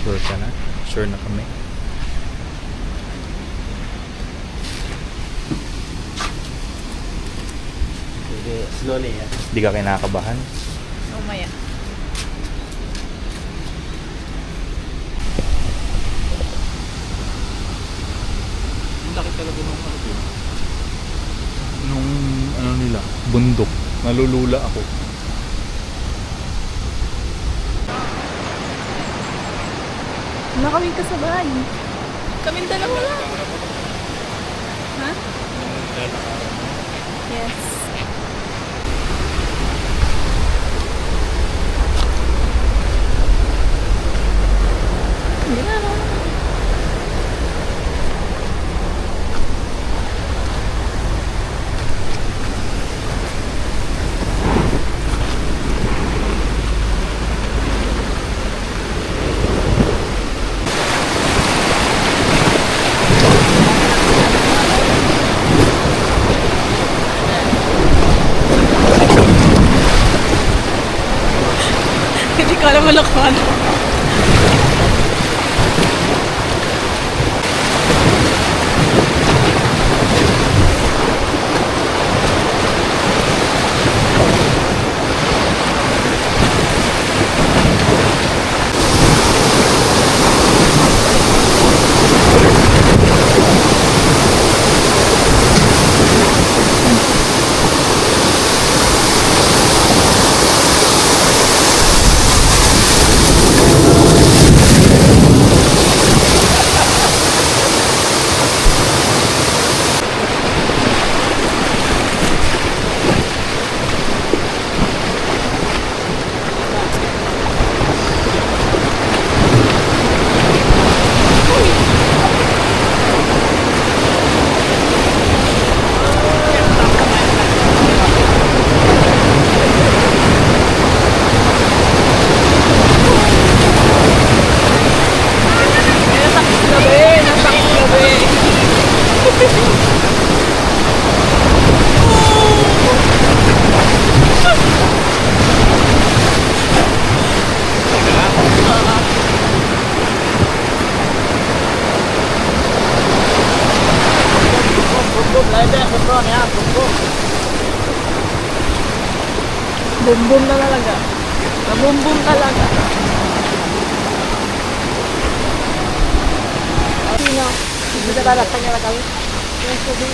Sure ka na? Sure na kami. Slowly, yeah. Hindi ka kinakabahan? Umaya. Ang laki talaga nung ano din. Nung ano nila, bundok. Nalulula ako. Nakawin ka sa bahay. Kaming dalawa lang. Ha? Yes. Hindi na lang. Hindi ka alam malakman. Bumbum na talaga. Nabumbum talaga. Sino? Bisa ba datang niya kami? Yes, sabi.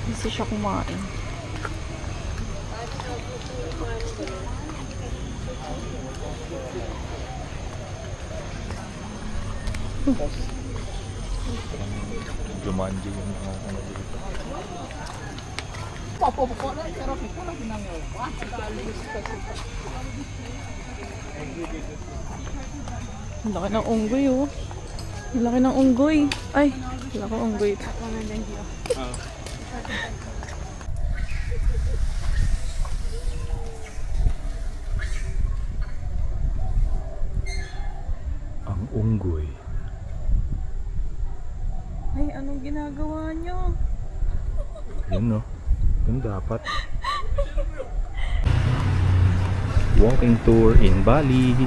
Gusto siya kumain. Jumanji yung mga ano dito. Ang laki ng unggoy, oh. Ang laki ng unggoy. Ay, wala ko unggoy ito. Ang unggoy. Ay, anong ginagawa niyo? Yun no. Yun dapat. Walking tour in Bali.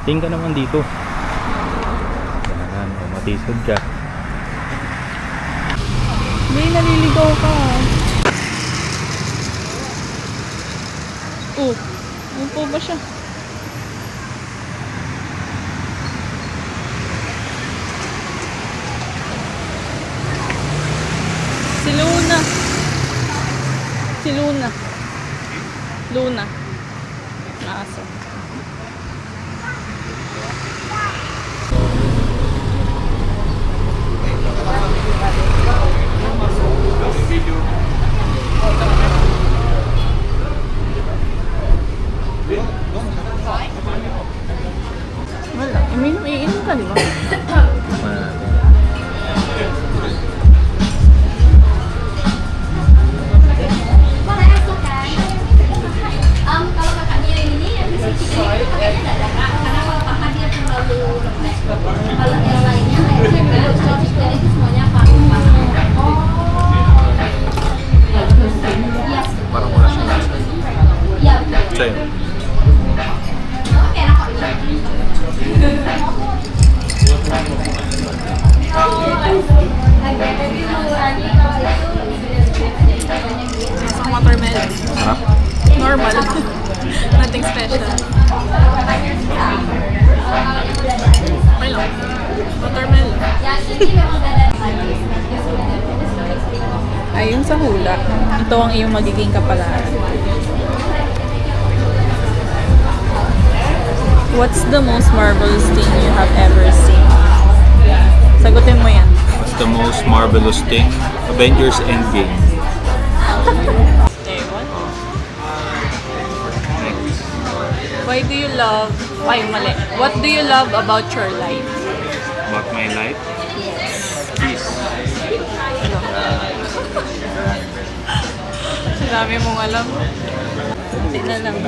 Tingin ka naman dito. Yan, o matisod ka. Hindi, naliligaw ka. Oh, ano po ba siya? Si Luna. Si Luna. Luna. Naaso. Wala. May inom ka, di ba? Kalau kakaknya ini yang di sini itu pakainya dadakan karena kalau kakak dia terlalu lembek. Kalau yang lainnya kayak chicken itu semuanya pakai. Iya. Parang wala siyang lasa. Iya. betul. Sa'yo. Oke, enak kok. Isang watermelon. Sarap. Normal. Nothing special. Okay lang. Watermelon. Yang ini memang dadakan. Ayun sa hula, ito ang iyong magiging kapalaran. What's the most marvelous thing you have ever seen? Sagutin mo yan. What's the most marvelous thing? Avengers Endgame. Ewan. Why do you love... Ay, mali. What do you love about your life? About my life? Peace. Sinabi mong alam. Hindi na lang.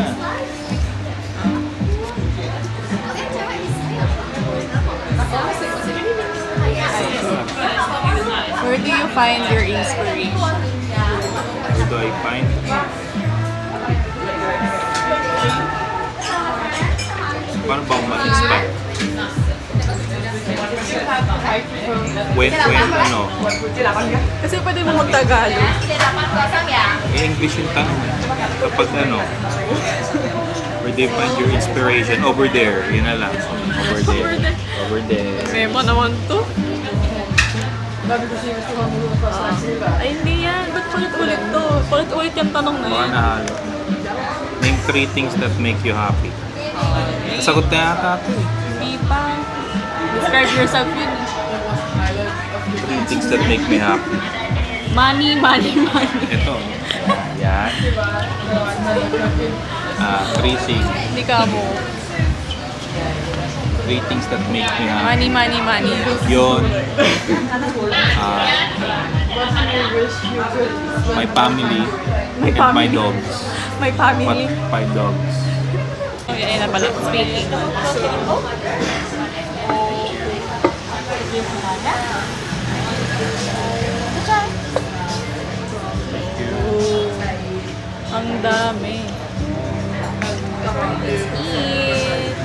Where do you find your inspiration? Where do I find? Paano ba ako ma-inspire? When ano? Kasi pwede mo mag-Tagalog. English yung tanong. Kapag ano? Where do you find your inspiration? Over there. Yun na lang. Over there. Over there. Memo naman to. Ay, hindi yan. Ba't palit-ulit to? Palit-ulit yung tanong na Baka yan. nahalo. Name 3 things that make you happy. Sagot na yata ako eh. Hindi pa. Describe yourself yun. 3 things that make me happy. Money, money, money. Ito. Yan. 3 things. Hindi ka mo. 3 things that make me happy. Money, money, money. Yun. My family. My and my family. dogs. My family. 5 dogs. Oh, yan na pala. Speaking. Oh, ang dami. Eat.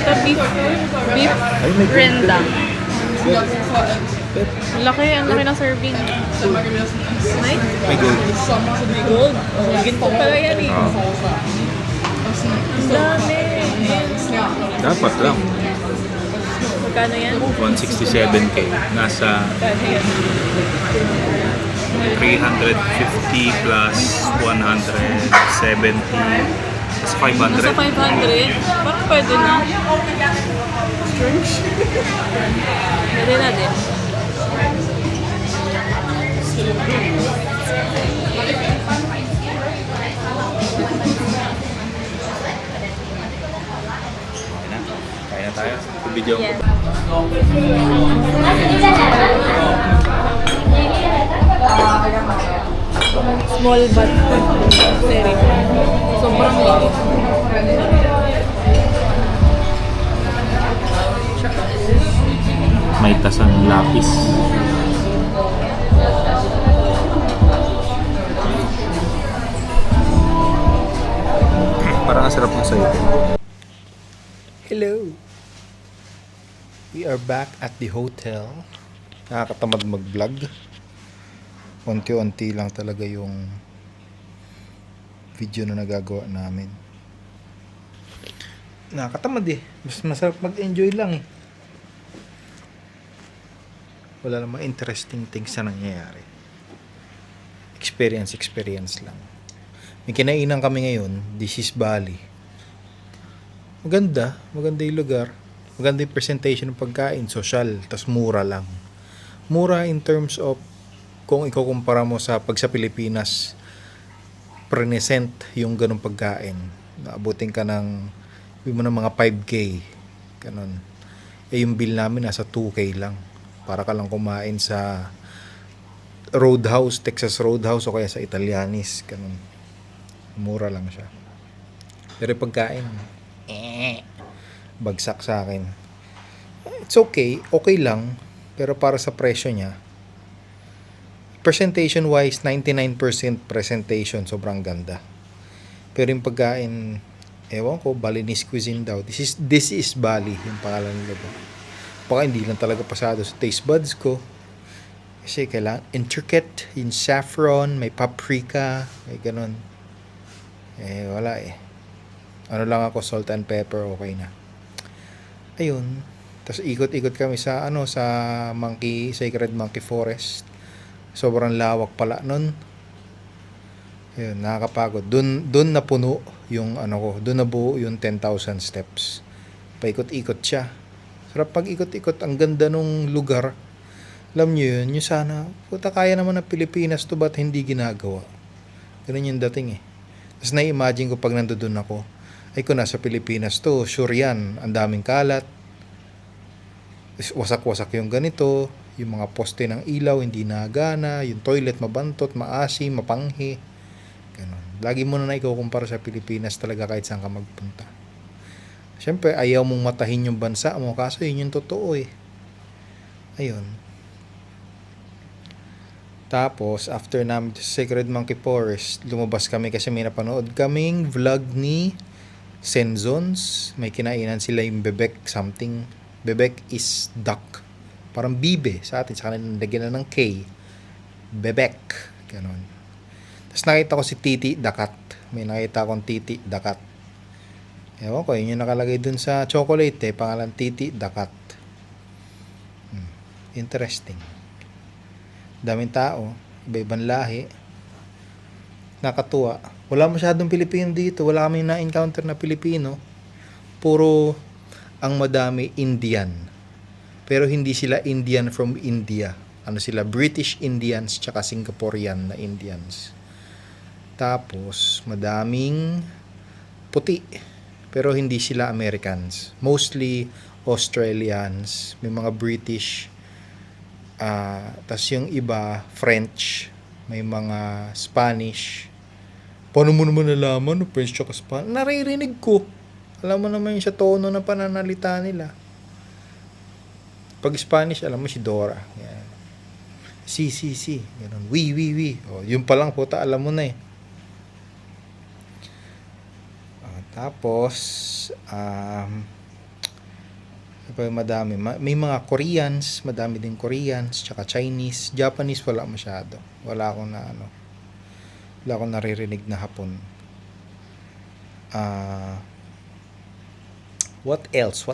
Ito beef rendang. Ang laki ng serving. My gold. Gold. Oh, ginto pala yan eh. Ang dami. Dapat lang. Magkano yan? 167k. Nasa Magkano yan? 350 plus 170 plus 500. Nasa 500? Parang pwede na. Pwede na din. Kaya na tayo. Video ko. Yeah. Small but very good. Sobrang liit. May tasang lapis. Parang ang sarap ng sayo. Hello. We are back at the hotel. Nakakatamad mag-vlog. Unti-unti lang talaga yung video na nagagawa namin. Nakakatamad eh. Mas masarap mag-enjoy lang eh. Wala namang interesting things na nangyayari. Experience lang. May kinainan kami ngayon. This is Bali. Maganda yung lugar. Maganda yung presentation ng pagkain. Social. Tas mura lang. Mura in terms of kung ikukumpara mo sa pag sa Pilipinas present yung ganong pagkain. Naabutin ka ng mga 5K. Ganon. Yung bill namin nasa 2K lang. Para ka lang kumain sa Roadhouse, Texas Roadhouse o kaya sa Italianis. Ganon. Mura lang siya. Pero yung pagkain, bagsak sa akin. It's okay. Okay lang. Pero para sa presyo niya, presentation wise, 99% presentation. Sobrang ganda. Pero yung pagkain, ewan ko, Balinese cuisine daw. This is Bali, yung pangalan nila ba. Baka hindi lang talaga pasado sa taste buds ko. Kasi kailangan intricate, yung saffron, may paprika, may ganun. Wala eh. Ano lang ako, salt and pepper, okay na. Ayun. Tapos ikot-ikot kami sa Sacred Monkey Forest. Sobrang lawak pala nun. Ayun, nakakapagod. Doon napuno yung doon nabuo yung 10,000 steps. Paikot-ikot siya. Sarap pag ikot-ikot, ang ganda nung lugar. Alam niyo yun, yung sana, puta kaya naman ng Pilipinas to, ba't hindi ginagawa? Ganun yung dating eh. Tapos na-imagine ko pag nandoon ako, ay kung nasa Pilipinas to, sure yan, ang daming kalat, wasak-wasak yung ganito, yung mga poste ng ilaw hindi nagana, yung toilet mabantot, maasim, mapanghi. Ganun. Lagi mo na ikukumpara sa Pilipinas talaga kahit saan ka magpunta. Siyempre, ayaw mong matahin yung bansa mo, kaso yun yung totoo eh. Ayun. Tapos, after namin sa Sacred Monkey Forest, lumabas kami kasi may napanood kaming vlog ni Senzons. May kinainan sila yung bebek something. Bebek is duck. Parang bibe sa atin. Sa kanila nilagyan na ng K. Bebek. Ganon. Tapos nakita ko si Titi Dakat. May nakita akong Titi Dakat. Ewan ko, yun yung nakalagay dun sa chocolate eh. Pangalan Titi Dakat. Interesting. Daming tao. Iba-ibang lahi. Nakatuwa. Wala masyadong Pilipino dito. Wala kami na-encounter na Pilipino. Puro ang madami Indian. Pero hindi sila Indian from India. Sila British Indians tsaka Singaporean na Indians. Tapos madaming puti. Pero hindi sila Americans. Mostly Australians. May mga British. Tas yung iba French. May mga Spanish. Paano mo naman nalaman? French tsaka Spanish? Naririnig ko. Alam mo naman yung sa tono ng pananalita nila. Pag Spanish, alam mo si Dora. Yan. Si. Ganun. Oui. O, yun pa lang, puta, alam mo na eh. Tapos, madami. May mga Koreans, madami din Koreans, tsaka Chinese. Japanese, wala masyado. Wala akong naririnig na Hapon. What else?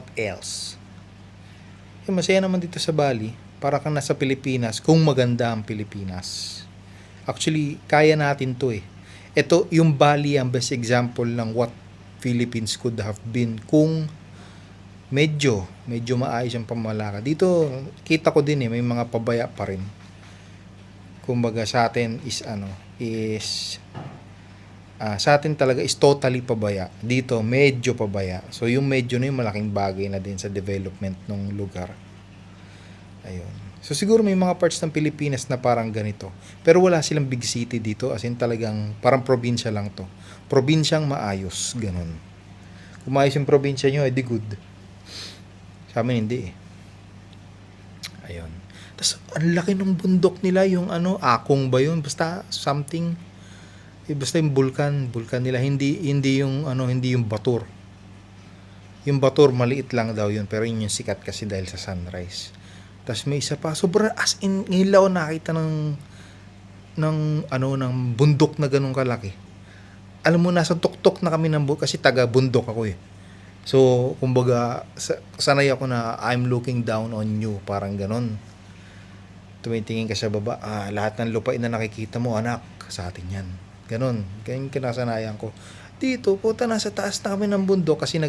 Masaya naman dito sa Bali. Para kang nasa Pilipinas, kung maganda ang Pilipinas. Actually, kaya natin to eh. Ito, yung Bali, ang best example ng what Philippines could have been kung medyo maayos ang pamalakad. Dito, kita ko din eh, may mga pabaya pa rin. Kumbaga sa atin sa atin talaga is totally pabaya. Dito, medyo pabaya. So, yung medyo na yung malaking bagay na din sa development ng lugar. Ayun. So, siguro may mga parts ng Pilipinas na parang ganito. Pero wala silang big city dito. As in talagang parang probinsya lang to. Probinsyang maayos. Ganun. Kung maayos yung probinsya nyo, edi good. Sa amin, hindi eh. Ayun. Tapos, ang laki ng bundok nila. Yung akong ba yun? Basta something. Basta yung vulkan nila. Hindi yung Batur. Yung Batur, maliit lang daw yun. Pero yun yung sikat kasi dahil sa sunrise. Tapos may isa pa, sobrang as in, ngayon lang ako nakita ng bundok na ganun kalaki. Alam mo, nasa tuktok na kami ng bundok, kasi taga bundok ako eh. So, kumbaga, sanay ako na I'm looking down on you, parang ganun. Tumitingin ka sa baba, lahat ng lupain na nakikita mo, anak, sa atin yan. Ganun, ganyan kinasanayan ko. Dito, puta, nasa taas na kami ng bundok, kasi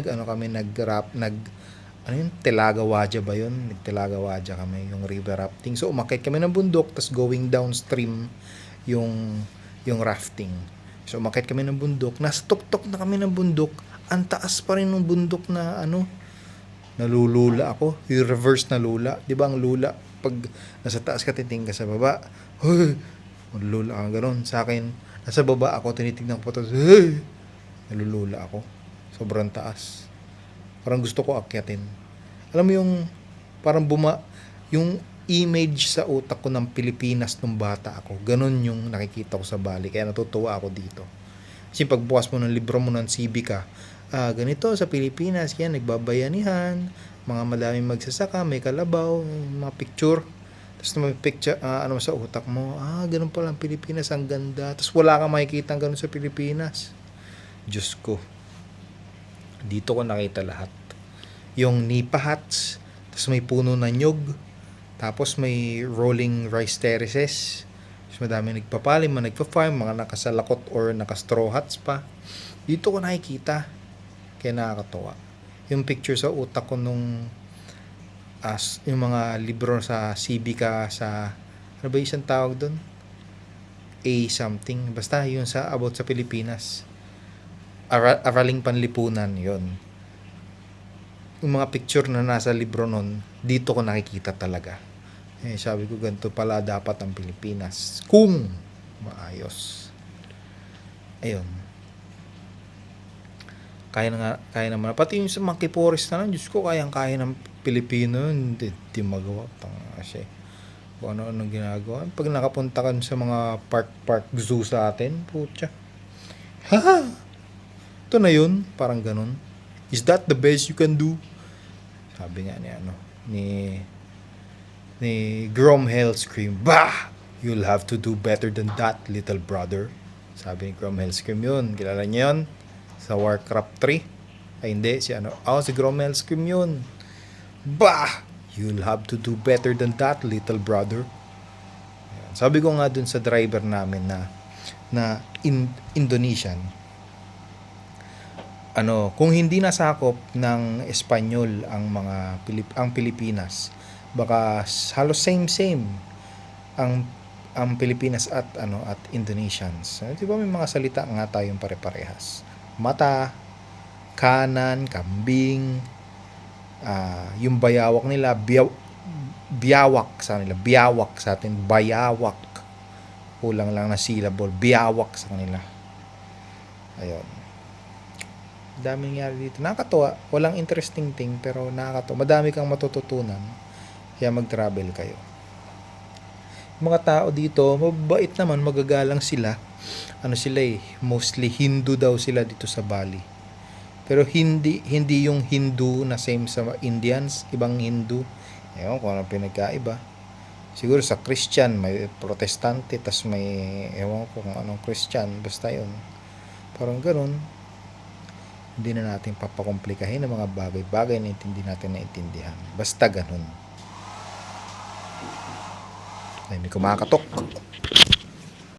Telaga Waja ba yun? Telaga Waja kami, yung river rafting. So, umakit kami ng bundok, tas going downstream yung rafting. So, umakit kami ng bundok, nasa tuktok na kami ng bundok, ang taas pa rin ng bundok na nalulula ako. Yung reverse na lula. Di ba ang lula, pag nasa taas ka, titingin ka sa baba, hey, nalulula ka gano'n. Sa akin, nasa baba ako, tinitignan ko pa ito, hey, nalulula ako. Sobrang taas. Parang gusto ko akyatin. Alam mo yung parang yung image sa utak ko ng Pilipinas nung bata ako. Ganon yung nakikita ko sa Bali. Kaya natutuwa ako dito. Kasi pagbukas mo ng libro mo ng Civica, ganito sa Pilipinas, kaya nagbabayanihan, mga madaming magsasaka, may kalabaw, mga picture. Tapos may picture, sa utak mo, ganun pala ang Pilipinas, ang ganda. Tapos wala kang makikita ang ganun sa Pilipinas. Diyos ko. Dito ko nakita lahat. Yung nipa huts, tapos may puno na nyog, tapos may rolling rice terraces, tapos madami nagpapalim, mga nagpa-farm, mga nakasalakot or naka-straw huts pa. Dito ko nakikita. Kaya nakakatawa. Yung picture sa utak ko nung yung mga libro sa Civica, sa ano ba isang tawag doon? A something. Basta yun sa about sa Pilipinas. Araling Panlipunan, yon. Yung mga picture na nasa libro nun, dito ko nakikita talaga. Sabi ko, ganito pala dapat ang Pilipinas. Kung maayos. Ayun. Kaya naman. Pati yung sa monkey forest na lang, Diyos ko, kaya ng Pilipino, hindi magawa. Kasi, kung ano-ano ginagawa. Pag nakapunta ka sa mga park zoo sa atin, putya. Ha! Ito na yun, parang ganun. Is that the best you can do? Sabi nga ni Grom Hellscream, bah! You'll have to do better than that, little brother. Sabi ni Grom Hellscream yun. Kilala niyo yun? Sa Warcraft 3. Ay hindi, si Grom Hellscream yun. Bah! You'll have to do better than that, little brother. Ayan. Sabi ko nga dun sa driver namin na Indonesian, kung hindi nasakop ng Espanyol ang Pilipinas, baka halos same ang Pilipinas at Indonesians. Di ba may mga salita nga tayong pare-parehas? Mata, kanan, kambing, yung bayawak nila, biyawak sa nila, biyawak sa atin, bayawak. Kulang lang na syllable, biyawak sa kanila. Ayun. Dami nangyari dito. Nakakatawa. Walang interesting thing, pero nakakatawa. Madami kang matututunan. Kaya mag-travel kayo. Mga tao dito, mabait naman, magagalang sila. Mostly Hindu daw sila dito sa Bali. Pero hindi yung Hindu na same sa Indians, ibang Hindu. Ewan kung ano pinagkaiba. Siguro sa Christian, may Protestante, tas may, ewan ko kung anong Christian, basta yun. Parang ganun. Hindi na natin papakomplikahin ng mga bagay-bagay na hindi natin naintindihan. Basta ganun. Ay, may kumakatok.